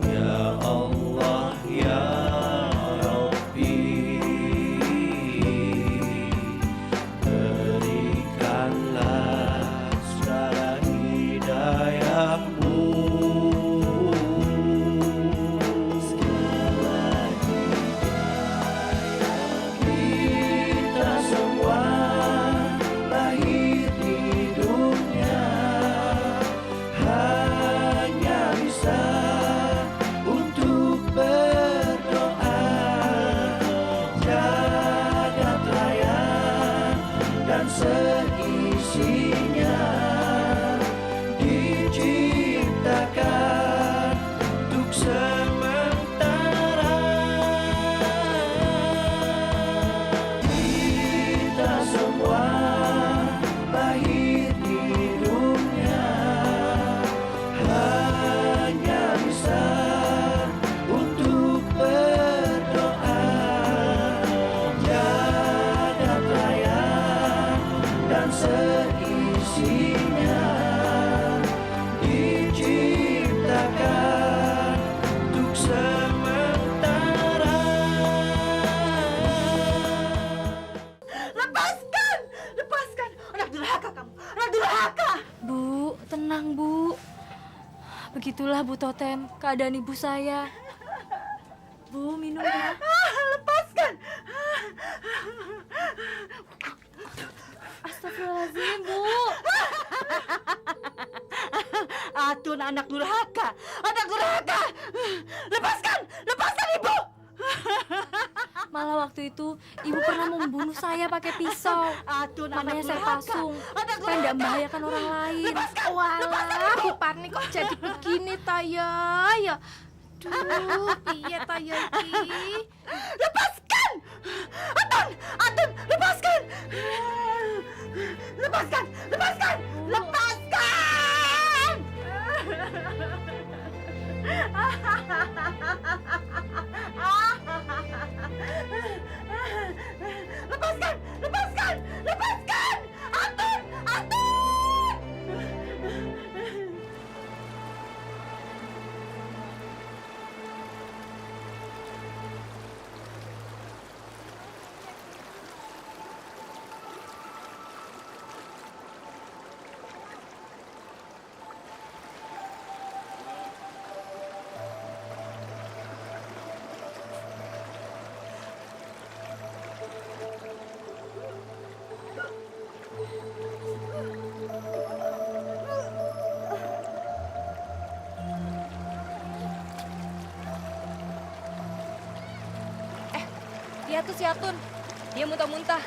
Ya Allah ya Rabbi, berikanlah segala hidayahmu. Kita semua lahir di dunia hanya bisa untuk berdoa, jagat raya dan seisinya diciptakan untuk sementara. Kita semua lahir di dunia hanya bisa untuk berdoa, jagat raya dan seisinya diciptakan untuk sementara. Lepaskan! Lepaskan! Anak durhaka kamu! Anak durhaka! Bu, tenang Bu. Begitulah Bu Totem, keadaan ibu saya. Bu, minum ya. Lepaskan! Astagfirullahaladzim, Bu. Atun anak durhaka! Anak durhaka! Lepaskan! Lepaskan ibu! Malah waktu itu ibu pernah membunuh saya pakai pisau. Atun anak Makanya saya durhaka! pasung, Anak supaya tidak durhaka! membahayakan orang lain. Lepaskan! Walah, Bu Parni kok jadi begini Taya ya? Duh, piye Taya iki? Lepaskan! Atun! Atun! Lepaskan! Lepaskan! Lepaskan! Lepaskan! Lepaskan! Lepaskan! Lepaskan! Atun! Atun! Lihat tuh si Atun, dia muntah-muntah.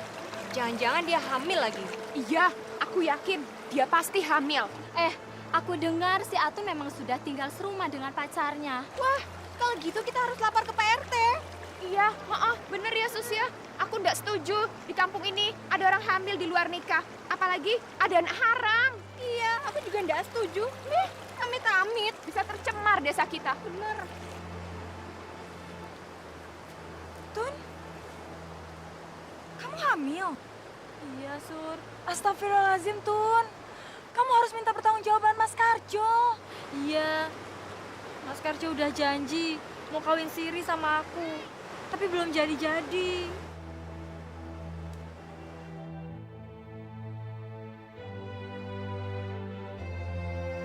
Jangan-jangan dia hamil lagi. Iya, aku yakin dia pasti hamil. Aku dengar si Atun memang sudah tinggal serumah dengan pacarnya. Wah, kalau gitu kita harus lapor ke Pak RT. Iya, bener ya Sus ya. Aku nggak setuju di kampung ini ada orang hamil di luar nikah. Apalagi ada anak haram. Iya, aku juga nggak setuju. Nih, amit-amit bisa tercemar desa kita. Bener. Tun, kamu hamil? Iya, Sur. Astagfirullahaladzim, Tun. Kamu harus minta pertanggungjawaban Mas Karjo. Iya. Mas Karjo udah janji mau kawin siri sama aku. Tapi belum jadi-jadi.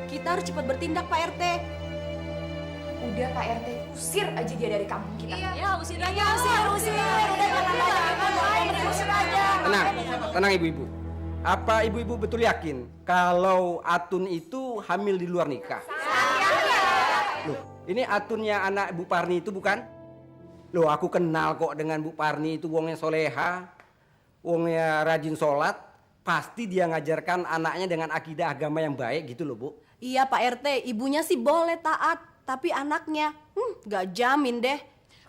Kita harus cepat bertindak, Pak RT. Udah Pak RT, usir aja dia dari kampung kita. Iya. Ya, usir aja. Usir aja. Tenang ibu-ibu. Apa ibu-ibu betul yakin kalau Atun itu hamil di luar nikah? Loh, ini Atunnya anak Bu Parni itu bukan? Loh, aku kenal kok dengan Bu Parni itu, wongnya soleha, wongnya rajin sholat. Pasti dia ngajarkan anaknya dengan akidah agama yang baik gitu loh, Bu. Iya Pak RT, ibunya sih boleh taat, tapi anaknya nggak jamin deh.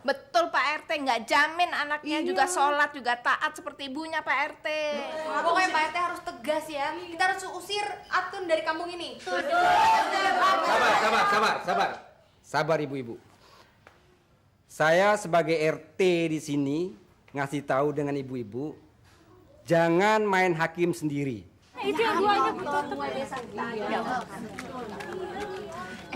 Betul Pak RT, nggak jamin anaknya juga sholat, juga taat seperti ibunya Pak RT. Pokoknya Pak RT harus tegas ya. Kita harus usir Atun dari kampung ini. Sabar ibu-ibu. Saya sebagai RT di sini ngasih tahu dengan ibu-ibu, jangan main hakim sendiri. Itu yang duanya Bu.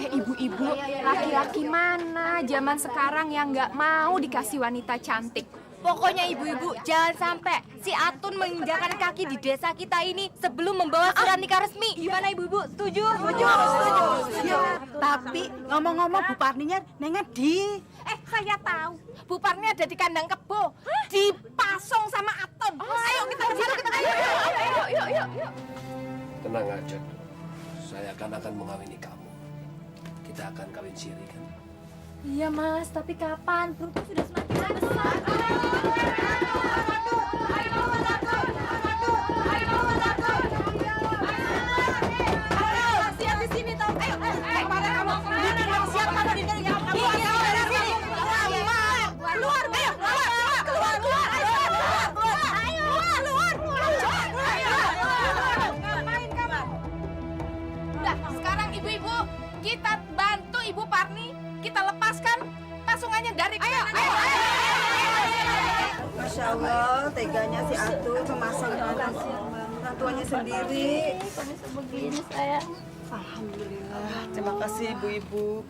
Ibu-ibu, laki-laki mana zaman sekarang yang nggak mau dikasih wanita cantik? Pokoknya ibu-ibu jangan sampai si Atun menginjakan kaki di desa kita ini sebelum membawa surat nikah resmi. Gimana ibu-ibu? Setuju? Setuju. Tapi ngomong-ngomong Bu Parninya nengen di. Saya tahu. Bu Parni ada di kandang kebo. Dipasung sama Atun. Ayo kita ke sana. Yuk. Tenang aja. Saya akan mengawini kamu. Kita akan kawin siri kan? Iya mas, tapi kapan? Perutku sudah semakin besar. Siap di sini tau. Ayo, pada kamu. Siap pada di sini. Keluar, ayo, keluar. Ngapain kamu? Udah, sekarang ibu-ibu, kita bantu Ibu Parni. Kita lepaskan pasungannya dari kanan. Ayo. Masya Allah, teganya si Atun memasang orang tuanya sendiri. Kondisi begini saya. Alhamdulillah, terima kasih ibu-ibu.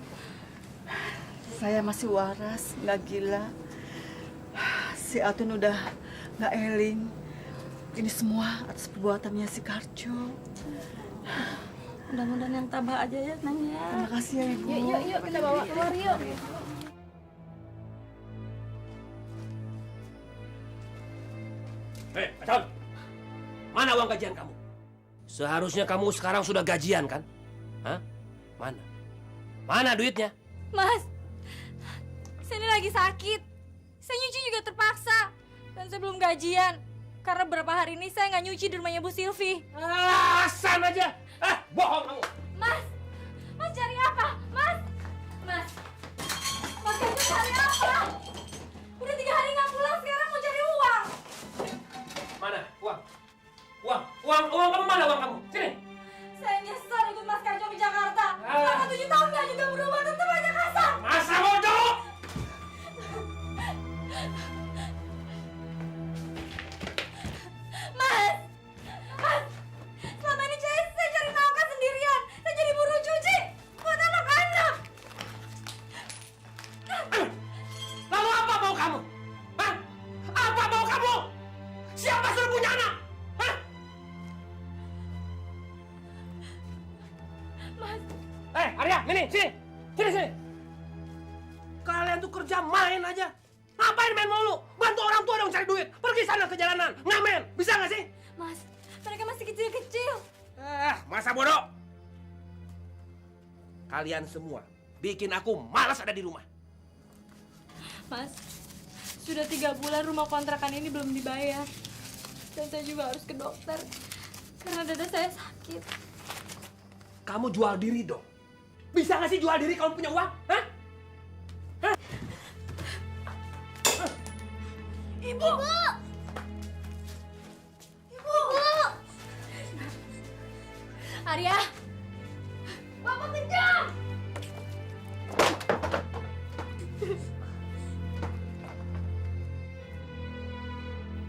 Saya masih waras, nggak gila. Si Atun udah nggak eling. Ini semua atas perbuatannya si Karjo. Mudah-mudahan yang tabah aja ya Neng ya. Terima kasih ya ibu. Yuk kita bawa keluar yuk. Hei, Acon! Mana uang gajian kamu? Seharusnya kamu sekarang sudah gajian kan? Hah? Mana? Mana duitnya? Mas, saya ini lagi sakit. Saya nyuci juga terpaksa. Dan saya belum gajian. Karena beberapa hari ini saya nggak nyuci di rumahnya Bu Silvi. Alasan aja! Bohong kamu! Mas cari apa? Mas kamu cari apa? Udah 3 hari nggak pulang, sekarang mau cari uang. Mana? Uang? Uang kamu mana uang kamu? Sini! Saya nyesel ikut Mas Karjo ke Jakarta. Selama 7 tahun nggak juga berubah, tetap aja kasar. Masa bodoh! Mas, selama ini saya cari nafkah sendirian. Saya jadi buruh cuci buat anak-anak. Lalu apa mau kamu? Hah? Apa mau kamu? Siapa suruh punya anak? Hah? Mas, Arya, sini. Kalian tuh kerja main aja. Ngapain main mulu? Bantu orang tua dong cari duit. Pergi sana ke jalanan, ngamen. Bisa nggak sih? Mas, mereka masih kecil-kecil. Masa bodoh? Kalian semua bikin aku malas ada di rumah. Mas, sudah 3 bulan rumah kontrakan ini belum dibayar. Dan saya juga harus ke dokter. Karena dada saya sakit. Kamu jual diri dong. Bisa nggak sih jual diri kalau punya uang? Hah? Ibu! Arya! Bapak kejam!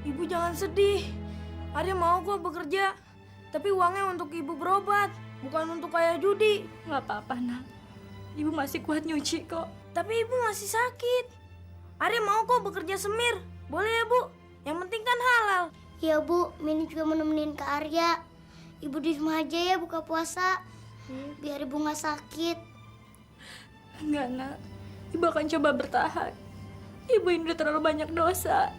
Ibu jangan sedih. Arya mau kok bekerja. Tapi uangnya untuk ibu berobat, bukan untuk kayak judi. Nggak apa-apa, Nak. Ibu masih kuat nyuci kok. Tapi ibu masih sakit. Arya mau kok bekerja semir. Boleh ya Bu? Yang penting kan halal. Iya Bu, Mini juga mau nemenin Kak Arya. Ibu di rumah aja ya buka puasa. Biar ibu nggak sakit. Enggak, Nak. Ibu akan coba bertahan. Ibu ini udah terlalu banyak dosa.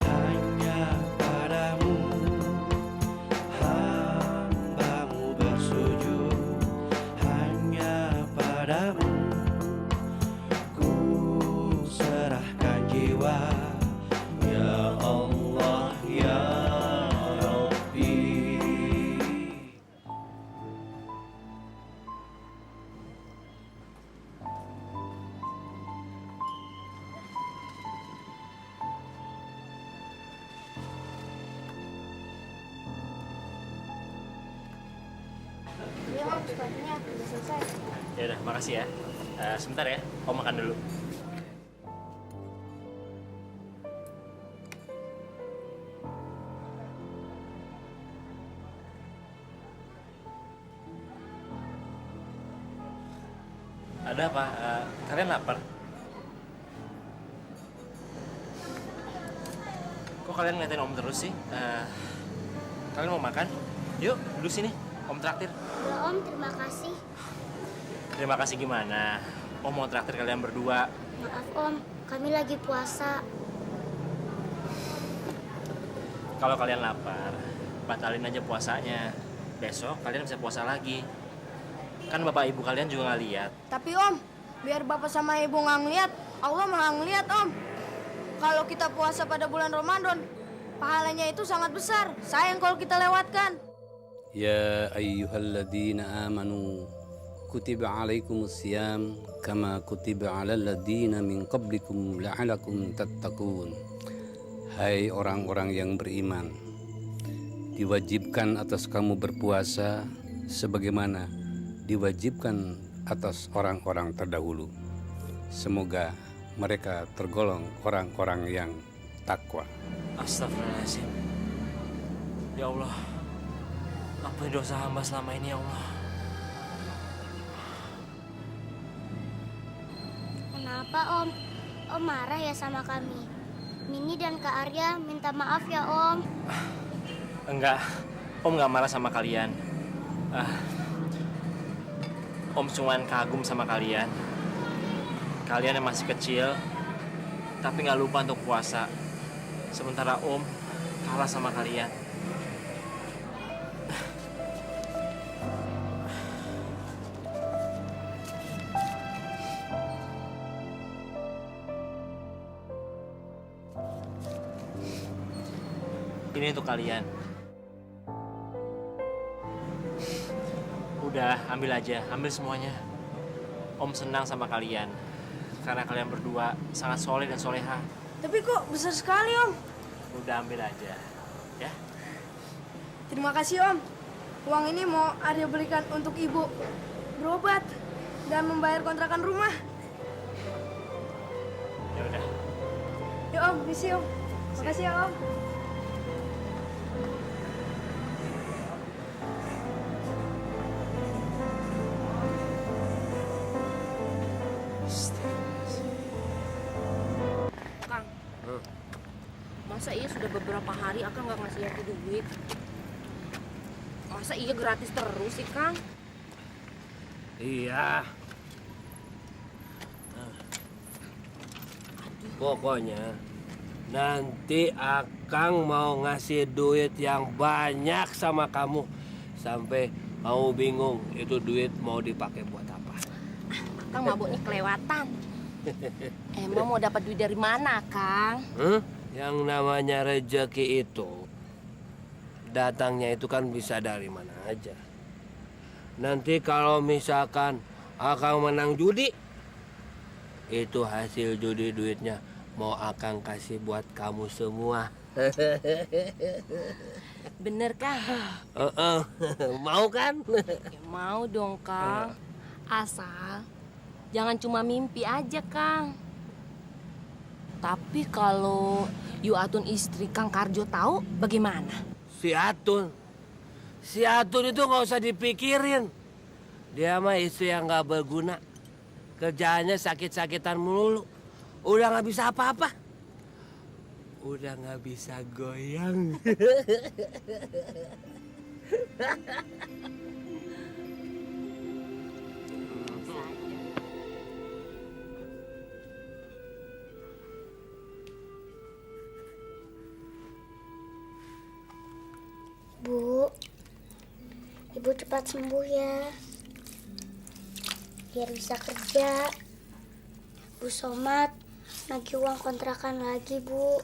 Hanya sepatunya udah selesai. Ya udah, makasih ya. Sebentar ya, Om makan dulu. Ada apa? Kalian lapar? Kok kalian ngeliatin Om terus sih? Kalian mau makan? Yuk, duduk sini. Om traktir. Ya Om, terima kasih. Terima kasih gimana? Om mau traktir kalian berdua. Maaf Om, kami lagi puasa. Kalau kalian lapar, batalin aja puasanya. Besok kalian bisa puasa lagi. Kan bapak ibu kalian juga nggak lihat. Tapi Om, biar bapak sama ibu nggak ngeliat, Allah malah ngeliat Om. Kalau kita puasa pada bulan Ramadan, pahalanya itu sangat besar. Sayang kalau kita lewatkan. Ya ayyuhalladzina amanu kutiba alaikumus siyam kama kutiba alal ladzina min qablikum la'alakum tattaqun. Hai orang-orang yang beriman, diwajibkan atas kamu berpuasa sebagaimana diwajibkan atas orang-orang terdahulu. Semoga mereka tergolong orang-orang yang takwa. Astagfirullahaladzim. Ya Allah, ampuni dosa hamba selama ini ya Allah. Kenapa Om? Om marah ya sama kami? Mini dan Kak Arya minta maaf ya Om. Enggak, Om nggak marah sama kalian. Om cuman kagum sama kalian. Kalian yang masih kecil, tapi nggak lupa untuk puasa. Sementara Om kalah sama kalian. Ini untuk kalian. Udah, ambil aja, ambil semuanya. Om senang sama kalian. Karena kalian berdua sangat soleh dan soleha. Tapi kok besar sekali Om? Udah, ambil aja. Ya. Terima kasih Om. Uang ini mau Arya belikan untuk ibu berobat dan membayar kontrakan rumah. Ya udah. Yuk Om, misi Om. Makasih ya Om. Kang, masa iya sudah beberapa hari Akang nggak ngasih Yati duit? Masa iya gratis terus sih Kang? Iya. Pokoknya nanti Akang mau ngasih duit yang banyak sama kamu sampai kamu bingung itu duit mau dipakai buat apa. Akang mabuknya kelewatan. Emang mau dapat duit dari mana, Kang? Yang namanya rezeki itu datangnya itu kan bisa dari mana aja. Nanti kalau misalkan Akang menang judi, itu hasil judi duitnya mau Akang kasih buat kamu semua. Bener, Kang? Mau kan? Ya, mau dong, Kang. Asal jangan cuma mimpi aja, Kang. Tapi kalau Yu Atun istri Kang Karjo tahu bagaimana? Si Atun itu nggak usah dipikirin. Dia mah istri yang nggak berguna. Kerjaannya sakit-sakitan melulu. Udah nggak bisa apa-apa. Udah nggak bisa goyang. Bu, Ibu cepat sembuh ya. Biar bisa kerja. Bu Somad, nagih uang kontrakan lagi, Bu.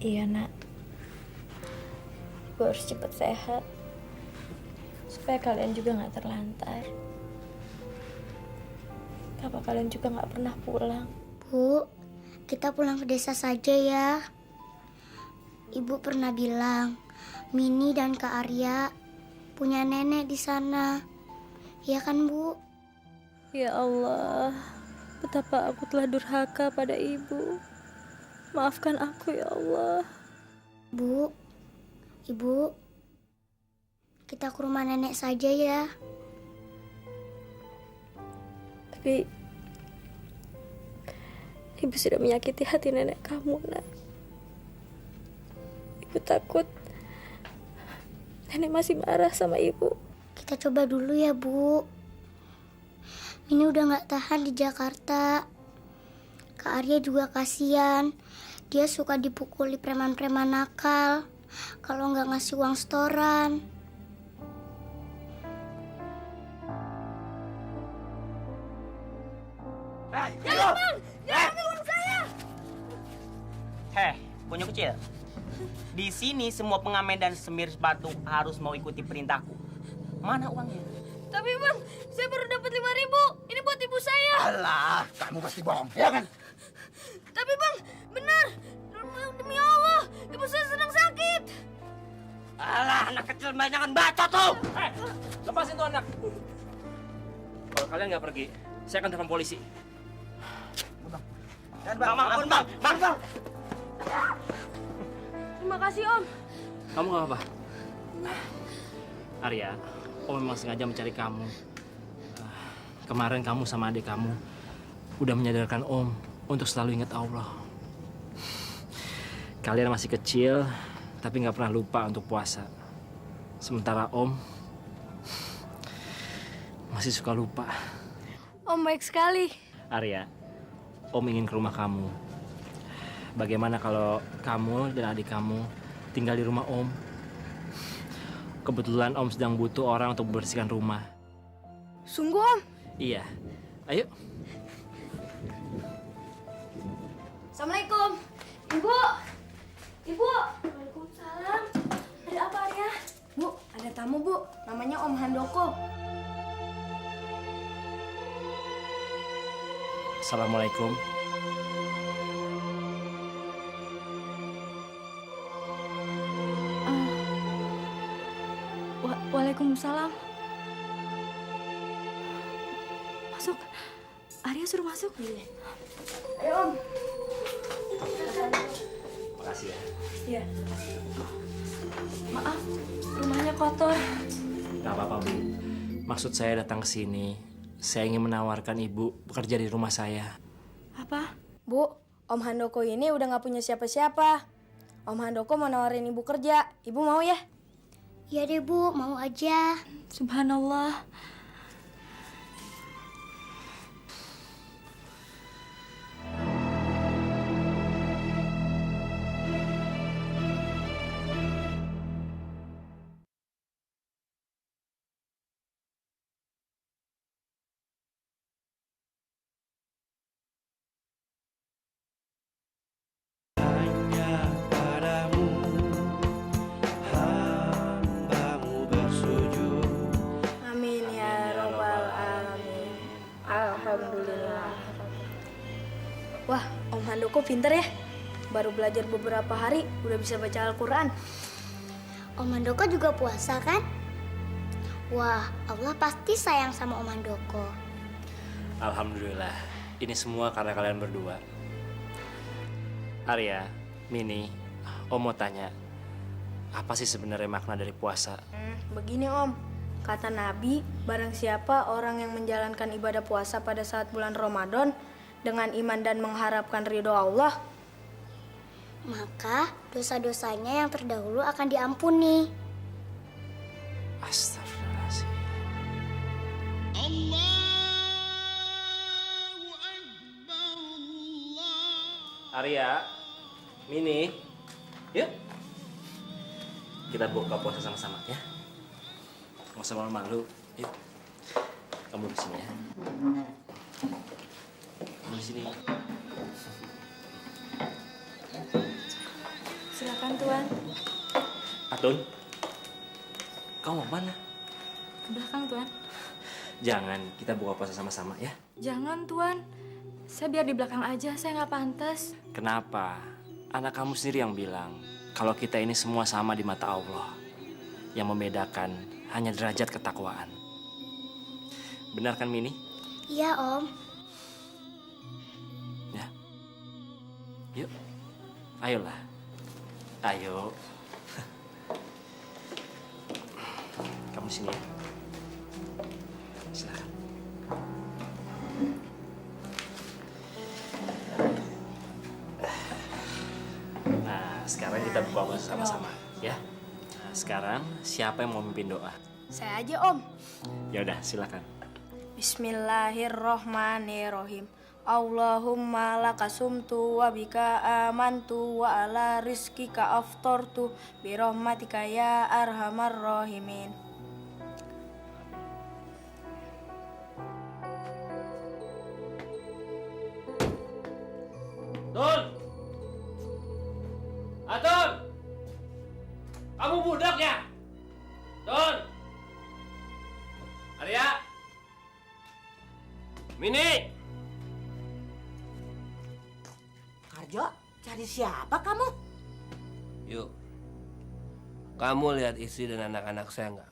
Iya, Nak. Ibu harus cepat sehat. Supaya kalian juga nggak terlantar. Apa kalian juga nggak pernah pulang? Bu, kita pulang ke desa saja ya. Ibu pernah bilang, Mini dan Kak Arya punya nenek di sana. Iya kan, Bu? Ya Allah, betapa aku telah durhaka pada ibu. Maafkan aku ya Allah. Bu, Ibu, kita ke rumah nenek saja ya. Tapi ibu sudah menyakiti hati nenek kamu, Nak. Ibu takut nenek masih marah sama ibu. Kita coba dulu ya, Bu. Mini udah gak tahan di Jakarta. Kak Arya juga kasihan. Dia suka dipukuli preman-preman nakal kalau nggak ngasih uang setoran. Jangan, Bang! Jangan ambil uang saya! Heh, punya kecil. Di sini semua pengamen dan semir sepatu harus mau ikuti perintahku. Mana uangnya? Tapi Bang, saya baru dapat 5.000. Ini buat ibu saya. Alah, kamu pasti bohong, ya kan? Tapi Bang, benar. Demi Allah, ibu saya sedang sakit. Alah, anak kecil banyakan baca tuh. Lepasin tuh anak. Kalau kalian nggak pergi, saya akan telepon polisi. Bang, ampun bang, bang. Terima kasih Om. Kamu nggak apa-apa? Arya, Om memang sengaja mencari kamu. Kemarin kamu sama adik kamu udah menyadarkan Om untuk selalu ingat Allah. Kalian masih kecil, tapi nggak pernah lupa untuk puasa. Sementara Om masih suka lupa. Om baik sekali. Arya, Om ingin ke rumah kamu. Bagaimana kalau kamu dan adik kamu tinggal di rumah Om? Kebetulan Om sedang butuh orang untuk membersihkan rumah. Sungguh Om? Iya. Ayo. Assalamualaikum. Ibu. Ibu. Waalaikumsalam. Ada apa Arya? Bu, ada tamu Bu. Namanya Om Handoko. Assalamualaikum. Waalaikumsalam. Masuk. Arya suruh masuk. Ayo Om. Makasih ya. Iya. Maaf, rumahnya kotor. Gak apa-apa Bu. Maksud saya datang ke sini, saya ingin menawarkan Ibu bekerja di rumah saya. Apa? Bu, Om Handoko ini udah gak punya siapa-siapa. Om Handoko mau nawarin Ibu kerja. Ibu mau ya? Iya deh Bu, mau aja. Subhanallah. Hanya padamu hambamu bersujud. Amin ya robbal alamin. Alhamdulillah. Wah, Om Handoko pinter ya. Baru belajar beberapa hari udah bisa baca Al-Quran. Om Handoko juga puasa kan? Wah, Allah pasti sayang sama Om Handoko. Alhamdulillah. Ini semua karena kalian berdua. Arya, Mini, Om mau tanya, apa sih sebenarnya makna dari puasa? Begini Om, kata Nabi, barang siapa orang yang menjalankan ibadah puasa pada saat bulan Ramadan dengan iman dan mengharapkan ridho Allah, Maka dosa-dosanya yang terdahulu akan diampuni. Astagfirullahaladzim. Arya, Mini, yuk. Kita buka puasa sama-sama ya. Nggak usah malu-malu, yuk. Kamu di sini ya. Kamu di sini. Silakan Tuan. Atun, kamu mau mana? Ke belakang Tuan. Jangan, kita buka puasa sama-sama ya. Jangan Tuan. Saya biar di belakang aja, saya nggak pantas. Kenapa? Anak kamu sendiri yang bilang kalau kita ini semua sama di mata Allah. Yang membedakan hanya derajat ketakwaan. Benar kan, Mini? Iya, Om. Ya. Yuk. Ayolah. Ayo. Kamu sini ya. Silakan. Nah, sekarang kita buka puasa sama-sama, ya. Nah, sekarang siapa yang mau memimpin doa? Saya aja, Om. Ya udah, silakan. Bismillahirrohmanirrohim. Allahumma lakasumtu wa bika amantu wa ala rizkika aftortu birahmatika ya arhamar rahimin. Tun! Atun! Kamu budak ya? Tun! Arya! Mini! Karjo, cari siapa kamu? Yuk. Kamu lihat istri dan anak-anak saya nggak?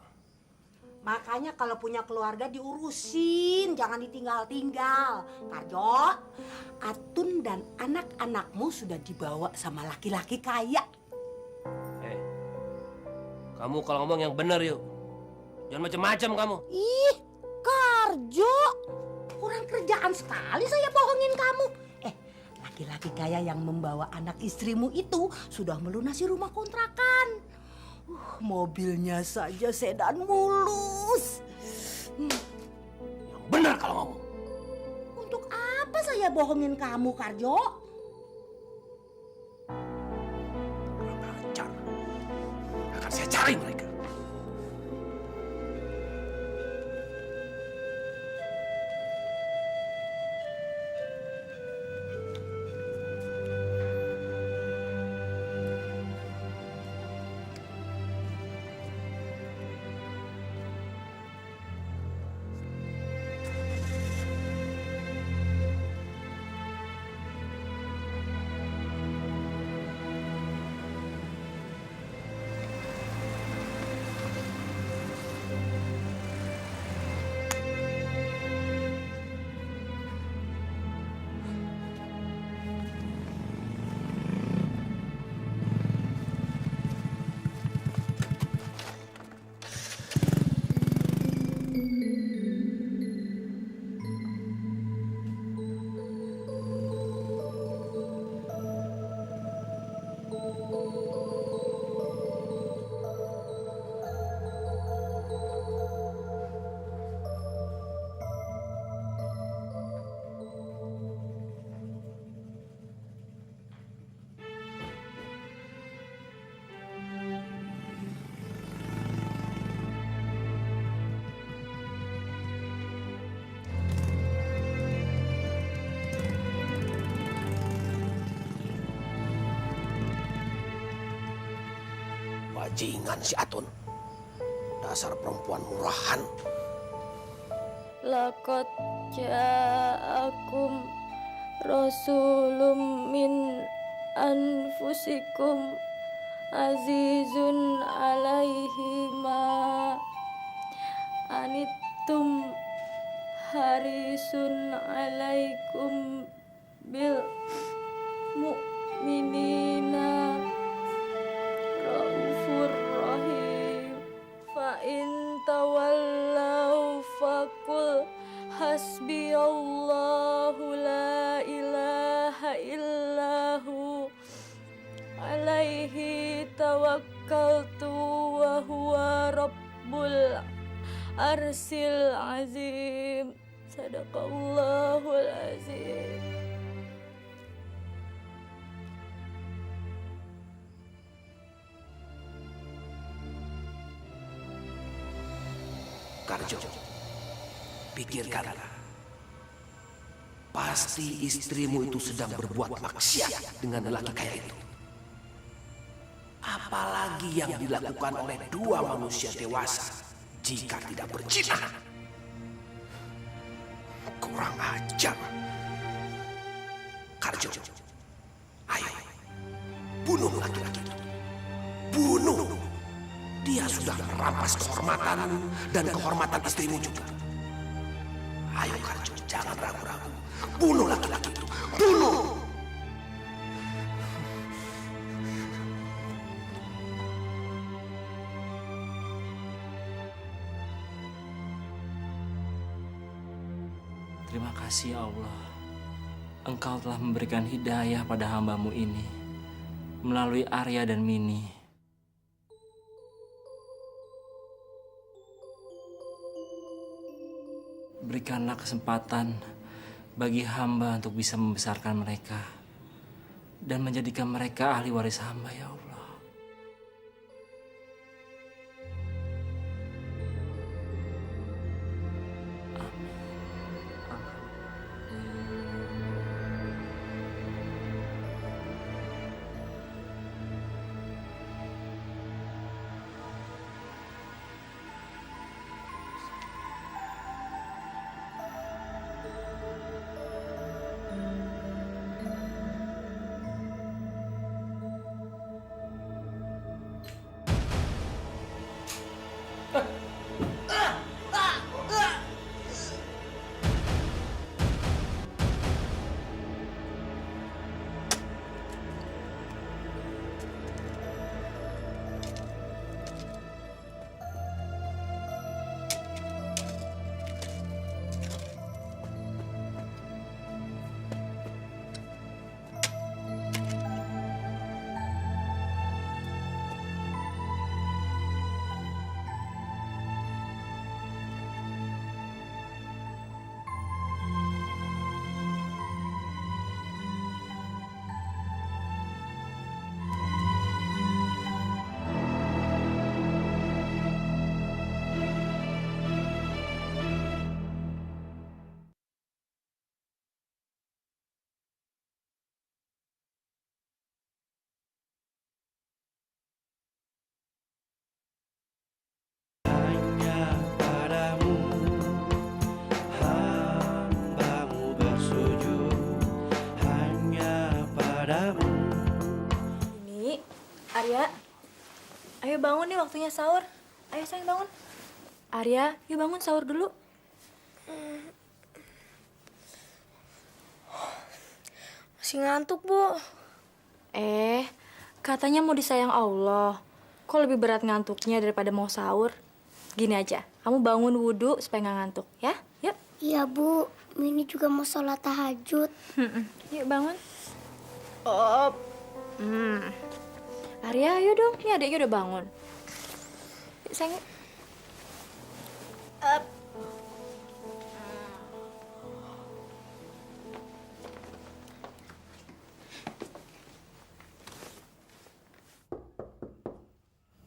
Makanya kalau punya keluarga diurusin, jangan ditinggal-tinggal. Karjo, Atun dan anak-anakmu sudah dibawa sama laki-laki kaya. Kamu kalau ngomong yang benar yuk. Jangan macam-macam kamu. Ih, Karjo, kurang kerjaan sekali saya bohongin kamu. Laki-laki kaya yang membawa anak istrimu itu sudah melunasi rumah kontrakan. Mobilnya saja sedan mulus. Yang benar kalau ngomong. Untuk apa saya bohongin kamu, Karjo? Akan saya cari mereka. Bajingan si Atun. Dasar perempuan murahan. Laqad ja'akum rasulun min anfusikum azizun alaihi ma anittum harisun alaikum bil mu'minina raufur rahim. Fa in tawallaw faqul hasbiyallahu la ilaha illahu alaihi tawakkaltu wa huwa rabbul arsil azim. Sadaqallahul azim. Karjo, pikirkanlah. Pasti istrimu itu sedang berbuat maksiat dengan lelaki kaya itu. Apalagi yang dilakukan oleh dua manusia dewasa jika tidak berzina. Kurang ajar. Karjo, ayo bunuh laki-laki itu. Bunuh. Dia sudah merampas kehormatanmu dan kehormatan istrimu juga. Ayo Karjo, jangan ragu-ragu. Bunuh laki-laki itu. Bunuh! Terima kasih ya Allah. Engkau telah memberikan hidayah pada hamba-Mu ini melalui Arya dan Mini. Berikanlah kesempatan bagi hamba untuk bisa membesarkan mereka dan menjadikan mereka ahli waris hamba ya Allah. Arya, ayo bangun nih waktunya sahur. Ayo sayang bangun. Arya, yuk bangun sahur dulu. Masih ngantuk, Bu. Katanya mau disayang Allah. Kok lebih berat ngantuknya daripada mau sahur? Gini aja, kamu bangun wudhu supaya nggak ngantuk, ya? Yuk. Iya, Bu. Mini juga mau sholat tahajud. Yuk bangun. Arya, ayo dong. Ini adiknya udah bangun. Yuk, sayang.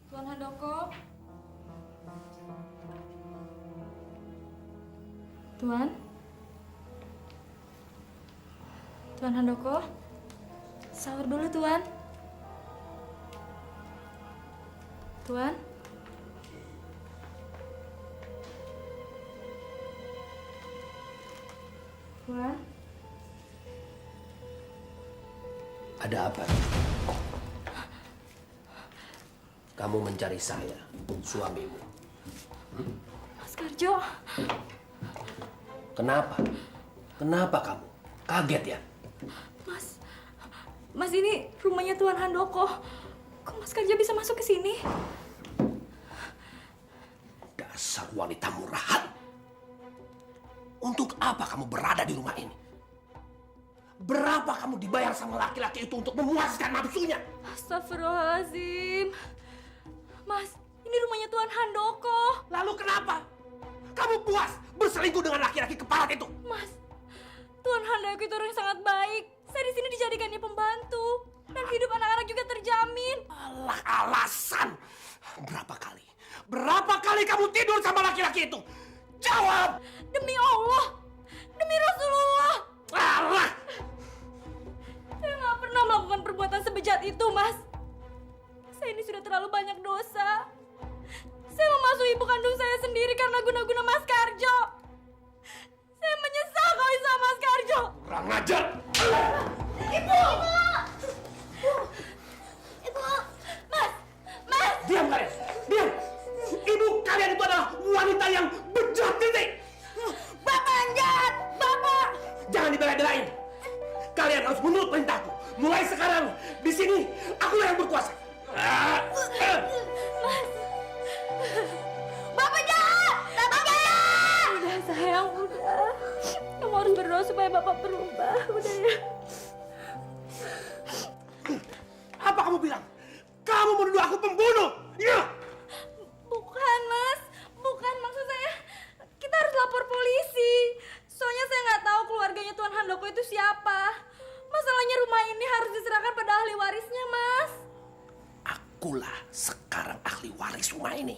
Tuan Handoko. Tuan? Tuan Handoko? Sahur dulu, Tuan. Tuan? Tuan? Ada apa? Kamu mencari saya, suamimu. Mas Karjo. Kenapa? Kenapa kamu? Kaget ya? Mas ini rumahnya Tuan Handoko. Kok Mas Karjo bisa masuk ke sini? Dasar wanita murahan. Untuk apa kamu berada di rumah ini? Berapa kamu dibayar sama laki-laki itu untuk memuaskan nafsunya? Astagfirullahaladzim. Mas, ini rumahnya Tuan Handoko. Lalu kenapa? Kamu puas berselingkuh dengan laki-laki keparat itu? Mas, Tuan Handoko itu orang yang sangat baik. Saya di sini dijadikannya pembantu. Dan hidup anak-anak juga terjamin. Alah, alasan. Berapa kali kamu tidur sama laki-laki itu? Jawab! Demi Allah! Demi Rasulullah! Alah! Saya nggak pernah melakukan perbuatan sebejat itu, Mas. Saya ini sudah terlalu banyak dosa. Saya memasuki ibu kandung saya sendiri karena guna-guna Mas Karjo. Saya menyesal kawin sama Mas Karjo. Kurang ajar! Ibu! Ibu! Mas! Mas! Diam kalian! Diam! menurut perintahku. Mulai sekarang, di sini aku yang berkuasa. Mas. Bapak jahat! Bapak jahat! Udah sayang, udah. Kamu harus berdoa supaya Bapak berubah. Udah ya. Apa kamu bilang? Kamu menuduh aku pembunuh? Ya! Bukan, Mas. Bukan, maksud saya kita harus lapor polisi. Soalnya saya nggak tahu keluarganya Tuan Handoko itu siapa. Masalahnya rumah ini harus diserahkan pada ahli warisnya, Mas. Akulah sekarang ahli waris rumah ini.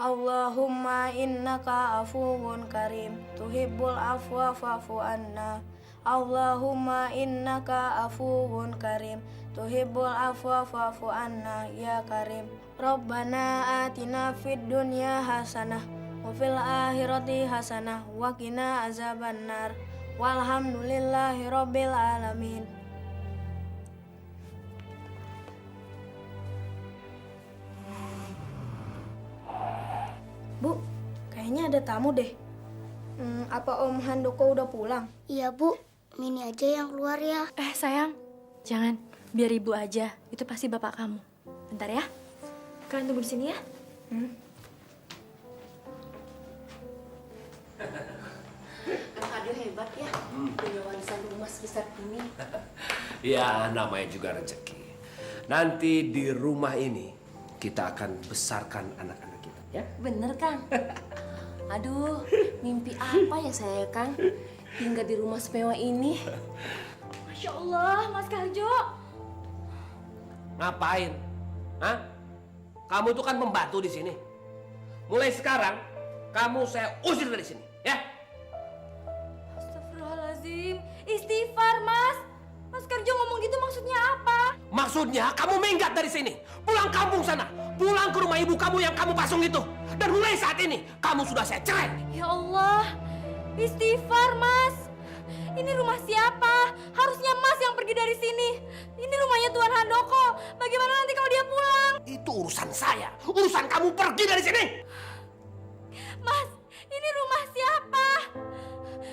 Allahumma innaka afuwun karim tuhibbul afwa fa'fu anna. Allahumma innaka afuwun karim tuhibbul afwa fa'fu anna ya karim. Rabbana atina fid dunya hasanah wa fil akhirati hasanah wa qina azabannar. Walhamdulillahi rabbil alamin. Bu, kayaknya ada tamu deh. Apa Om Handoko udah pulang? Iya Bu, Mini aja yang keluar ya. Sayang, jangan. Biar ibu aja. Itu pasti bapak kamu. Bentar ya. Kalian tunggu di sini ya. Aduh hebat ya, punya warisan rumah sebesar ini. Ya, namanya juga rezeki. Nanti di rumah ini kita akan besarkan anak-anak kita, ya? Bener Kang. Aduh, mimpi apa ya saya Kang? Tinggal di rumah semewa ini. Masya Allah, Mas Karjo. Ngapain? Hah? Kamu tuh kan pembantu di sini. Mulai sekarang kamu saya usir dari sini, ya? Astagfirullahaladzim. Istighfar, Mas. Mas Karjo ngomong gitu maksudnya apa? Maksudnya kamu minggat dari sini. Pulang kampung sana. Pulang ke rumah ibu kamu yang kamu pasung itu. Dan mulai saat ini kamu sudah saya cerai. Ya Allah. Istighfar, Mas. Ini rumah siapa? Harusnya Mas yang pergi dari sini. Ini rumahnya Tuan Handoko. Bagaimana nanti kalau dia pulang? Itu urusan saya. Urusan kamu pergi dari sini. Mas, ini rumah siapa?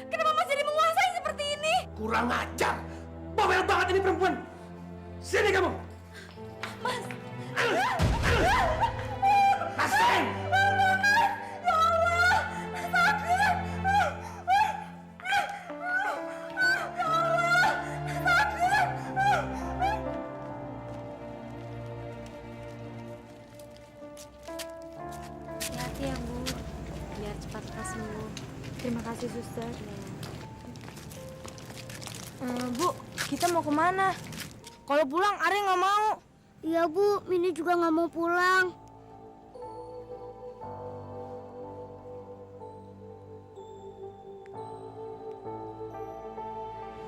Kenapa Mas jadi menguasai seperti ini? Kurang ajar. Bawel banget ini perempuan. Sini kamu. Mas. Rasain. Ya Allah, sakit. Hati-hati ya Bu, biar cepat sembuh. Terima kasih, Suster. Bu, kita mau kemana? Kalau pulang Ari nggak mau. Iya Bu, Mini juga nggak mau pulang.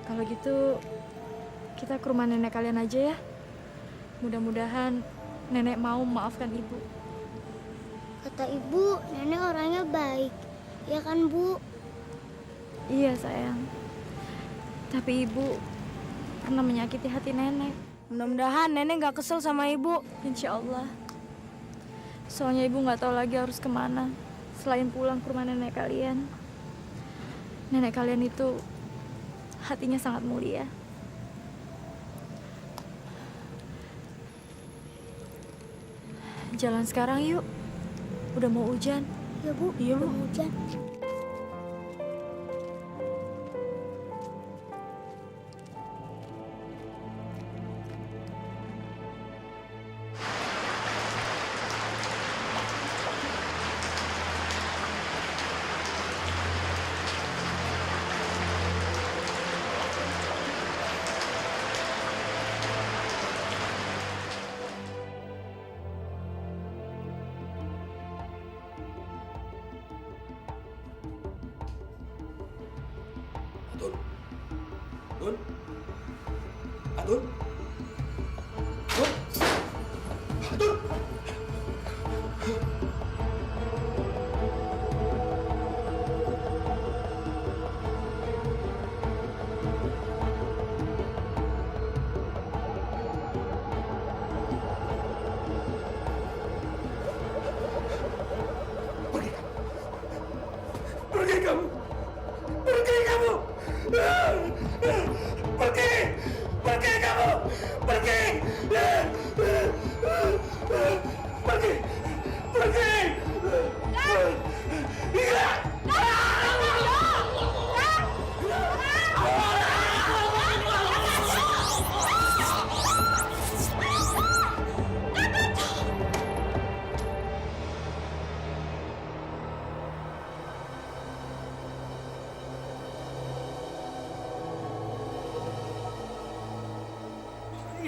Kalau gitu, kita ke rumah nenek kalian aja ya. Mudah-mudahan nenek mau memaafkan ibu. Kata ibu, nenek orangnya baik. Ya kan Bu? Iya sayang. Tapi ibu pernah menyakiti hati nenek. Mudah-mudahan nenek nggak kesel sama ibu. Insya Allah. Soalnya ibu nggak tahu lagi harus kemana selain pulang ke rumah nenek kalian. Nenek kalian itu hatinya sangat mulia. Jalan sekarang yuk. Udah mau hujan. Ya Bu, iya udah mau hujan.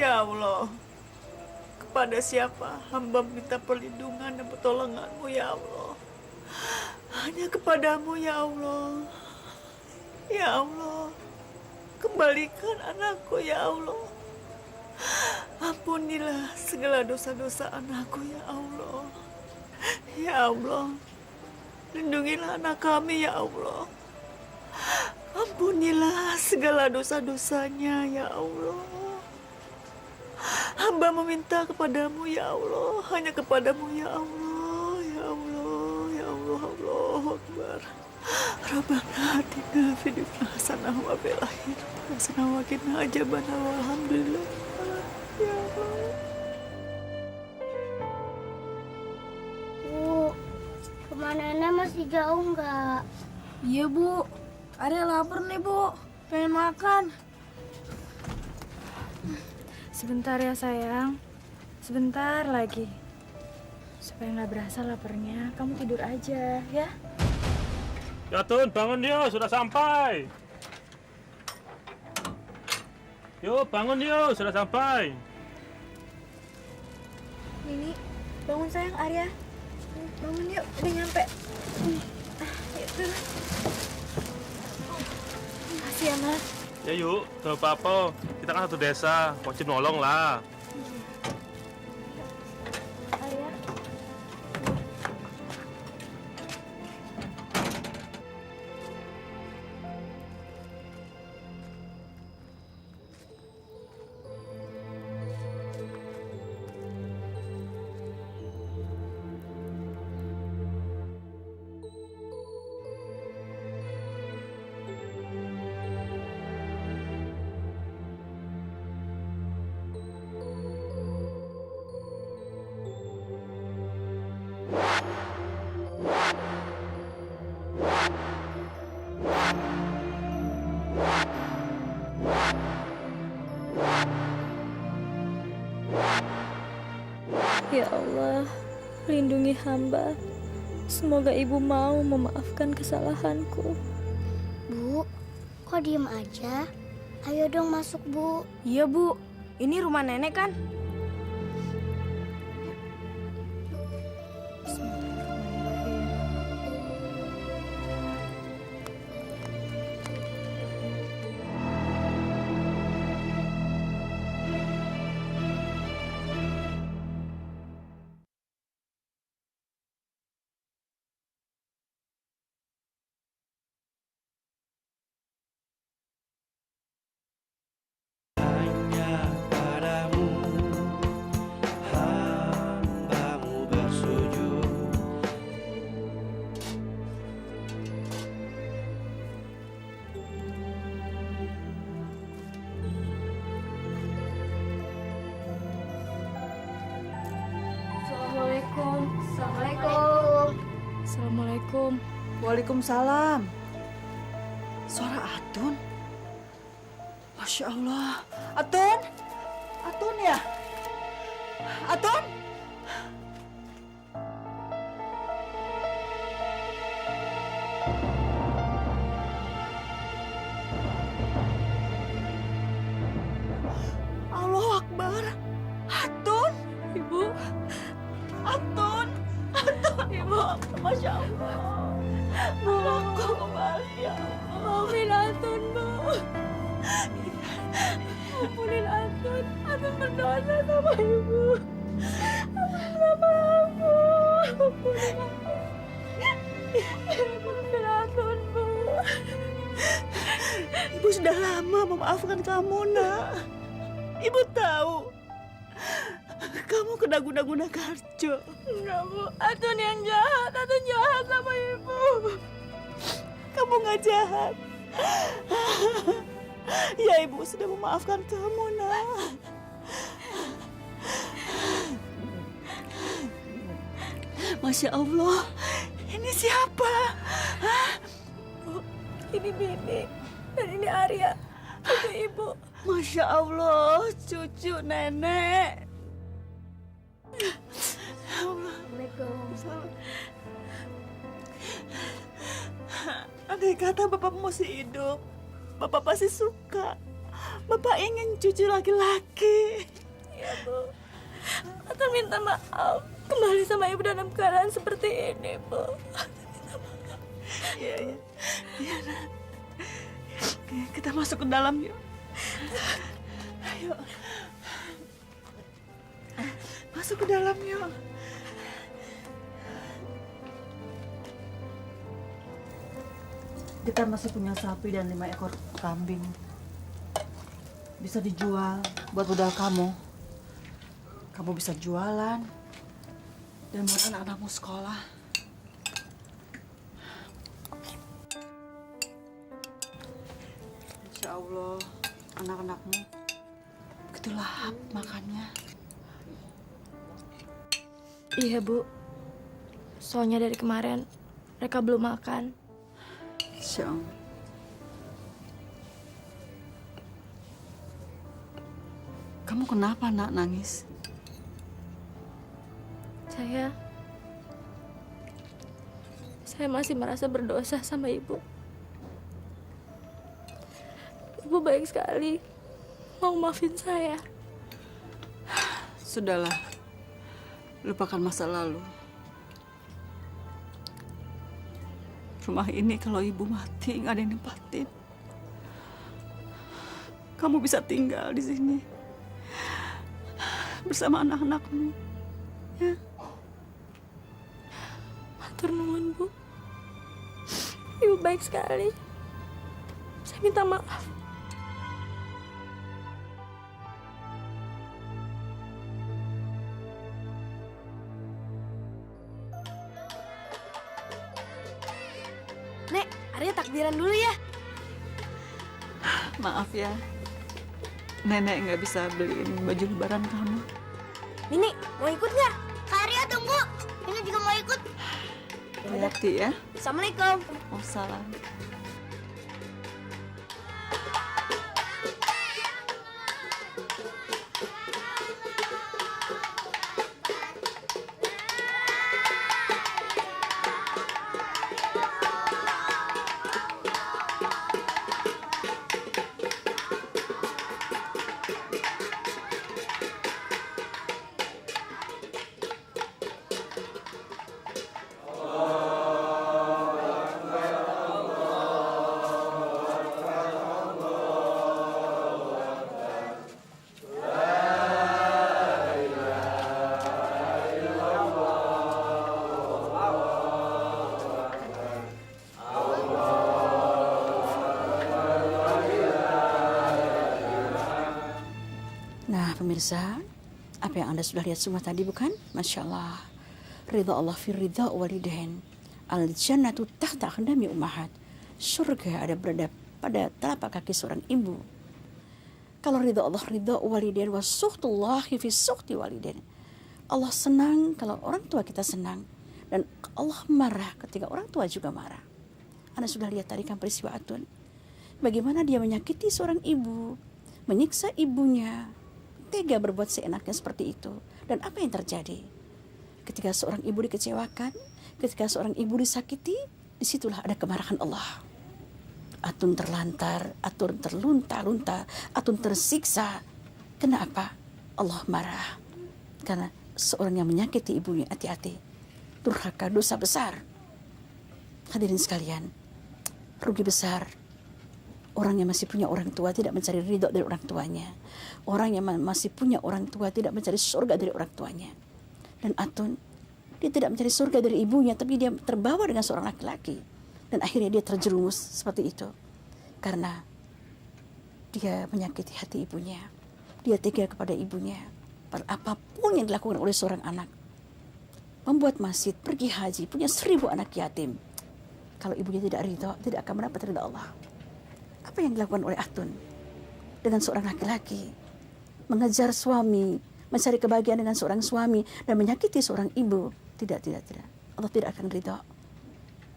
Ya Allah, kepada siapa hamba minta perlindungan dan pertolongan-Mu ya Allah? Hanya kepadamu ya Allah. Ya Allah, kembalikan anakku ya Allah. Ampunilah segala dosa-dosa anakku ya Allah. Ya Allah, lindungilah anak kami ya Allah. Ampunilah segala dosa-dosanya ya Allah. Hamba meminta kepadamu ya Allah, hanya kepadamu ya Allah, ya Allah, ya Allah, Allahu Akbar. Rabbana atina fid dunya hasanah wa fil akhirati hasanah wa qina adzabannar walhamdulillah. Ya Allah. Bu, rumah nenek masih jauh nggak? Iya, Bu. Arya lapar nih, Bu. Pengen makan. Sebentar ya, sayang. Sebentar lagi. Supaya nggak berasa laparnya, kamu tidur aja, ya? Ya Tun, bangun yuk, sudah sampai. Yuk, bangun yuk, sudah sampai. Nini, bangun sayang, Arya. Bangun yuk, udah nyampe. Yuk, turun. Makasih ya, Mas. Ya yuk, gak apa-apa. Kita kan satu desa, wajib nolong lah. Arya. Ya Allah, lindungi hamba. Semoga ibu mau memaafkan kesalahanku. Bu, kok diem aja? Ayo dong masuk, Bu. Iya, Bu. Ini rumah nenek kan? Padamu hambamu bersujud. Assalamualaikum. Assalamualaikum. Assalamualaikum. Waalaikumsalam. Suara Atun. Masya Allah. Atun? Atun ya? Atun? Allahu Akbar. Atun? Ibu. Atun. Atun. Ibu. Masya Allah. Bu, aku kembali ya Allah. Maafin Atun, Bu. Ampunin Atun. Atun berdosa sama ibu. Atun minta maaf, Bu. Ampunin Atun. Maafin Atun, Bu. Ibu sudah lama memaafkan kamu, Nak. Ibu tahu kamu kena guna-guna Karjo. Enggak, Bu. Atun yang jahat. Atun jahat sama ibu. Kamu nggak jahat. Ya, Ibu sudah memaafkan kamu, Nak. Masya Allah, ini siapa? Hah? Bu, ini Bini. Dan ini Arya, cucu ibu. Masya Allah, cucu nenek. Assalamualaikum. Andai kata Bapak masih hidup, Bapak pasti suka Bapak ingin cucu laki-laki. Iya, Bu. Atun minta maaf. Kembali sama ibu dalam keadaan seperti ini, Bu. Iya, iya. Iya, Nak. Oke, kita masuk ke dalam yuk. Ayo. Masuk ke dalam yuk. Kita masih punya sapi dan 5 ekor kambing. Bisa dijual buat modal kamu. Kamu bisa jualan dan buat anak-anakmu sekolah. Insya Allah, anak-anakmu begitu lahap makannya. Iya, Bu. Soalnya dari kemarin mereka belum makan. Insya Allah. Kamu kenapa, Nak, nangis? Saya masih merasa berdosa sama ibu. Ibu baik sekali mau maafin saya. Sudahlah, lupakan masa lalu. Rumah ini kalau ibu mati nggak ada yang nempatin. Kamu bisa tinggal di sini bersama anak-anakmu. Ya. Matur nuwun, Bu. Ibu baik sekali. Saya minta maaf. Nek, Arya takbiran dulu ya. Maaf ya, Nenek nggak bisa beliin baju lebaran kamu. Mini, mau ikut nggak? Kak Arya tunggu. Mini juga mau ikut. Hati-hati ya. Assalamualaikum. Wassalam. Nah, pemirsa, apa yang Anda sudah lihat semua tadi bukan? Masya Allah. Ridha Allah fi ridha walidain. Al-jannatu tahta aqdami ummahat. Surga ada berada pada telapak kaki seorang ibu. Kalau ridha Allah ridha walidain wa sukhtullahi fi sukhti walidain. Allah senang kalau orang tua kita senang. Dan Allah marah ketika orang tua juga marah. Anda sudah lihat tadi kan peristiwa Atun. Bagaimana dia menyakiti seorang ibu, menyiksa ibunya, tega berbuat seenaknya seperti itu. Dan apa yang terjadi? Ketika seorang ibu dikecewakan, ketika seorang ibu disakiti, disitulah ada kemarahan Allah. Atun terlantar, Atun terlunta-lunta, Atun tersiksa. Kenapa? Allah marah. Karena seorang yang menyakiti ibunya, hati-hati. Durhaka, dosa besar. Hadirin sekalian, rugi besar. Orang yang masih punya orang tua tidak mencari ridho dari orang tuanya. Orang yang masih punya orang tua tidak mencari surga dari orang tuanya. Dan Atun, dia tidak mencari surga dari ibunya, tapi dia terbawa dengan seorang laki-laki. Dan akhirnya dia terjerumus seperti itu. Karena dia menyakiti hati ibunya. Dia tega kepada ibunya. Apapun yang dilakukan oleh seorang anak. Membuat masjid, pergi haji, punya 1000 anak yatim. Kalau ibunya tidak ridho, tidak akan mendapat ridho Allah. Apa yang dilakukan oleh Atun dengan seorang laki-laki, mengejar suami, mencari kebahagiaan dengan seorang suami dan menyakiti seorang ibu? Tidak. Allah tidak akan ridho.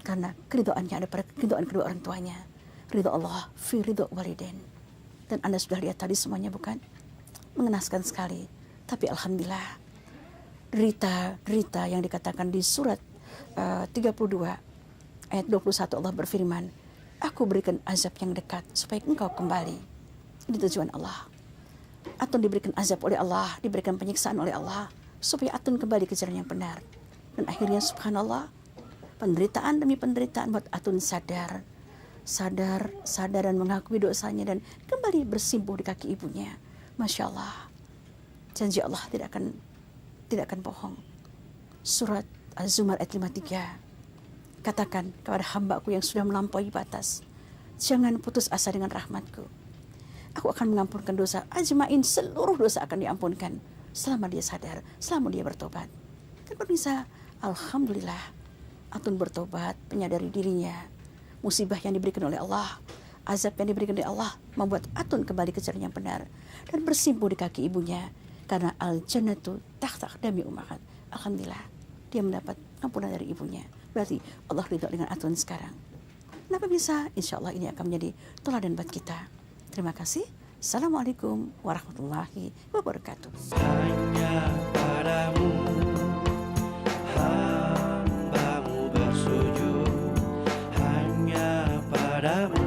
Karena keridhoannya ada pada keridhoan kedua orang tuanya. Ridho Allah fi ridho walidain. Dan Anda sudah lihat tadi semuanya bukan? Mengenaskan sekali. Tapi alhamdulillah, derita yang dikatakan di surat 32 ayat 21 Allah berfirman, Aku berikan azab yang dekat supaya engkau kembali. Ini tujuan Allah. Atun diberikan azab oleh Allah, diberikan penyiksaan oleh Allah, supaya Atun kembali ke jalan yang benar. Dan akhirnya subhanallah, penderitaan demi penderitaan buat Atun sadar dan mengakui dosanya dan kembali bersimpuh di kaki ibunya. Masya Allah, janji Allah tidak akan bohong. Surat Az-Zumar ayat 53, katakan kepada hambaku yang sudah melampaui batas, jangan putus asa dengan rahmatku. Aku akan mengampunkan dosa ajmain, seluruh dosa akan diampunkan selama dia sadar, selama dia bertobat. Dan pemirsa, alhamdulillah, Atun bertobat, menyadari dirinya. Musibah yang diberikan oleh Allah, azab yang diberikan oleh Allah membuat Atun kembali ke jalan yang benar dan bersimpuh di kaki ibunya. Karena al-jannatu tahta aqdami ummahat. Alhamdulillah, dia mendapat ampunan dari ibunya. Berarti Allah ridho dengan Atun sekarang. Nah pemirsa, insya Allah ini akan menjadi teladan buat kita. Terima kasih. Assalamualaikum warahmatullahi wabarakatuh. Hanya padamu hambamu bersujud, hanya padamu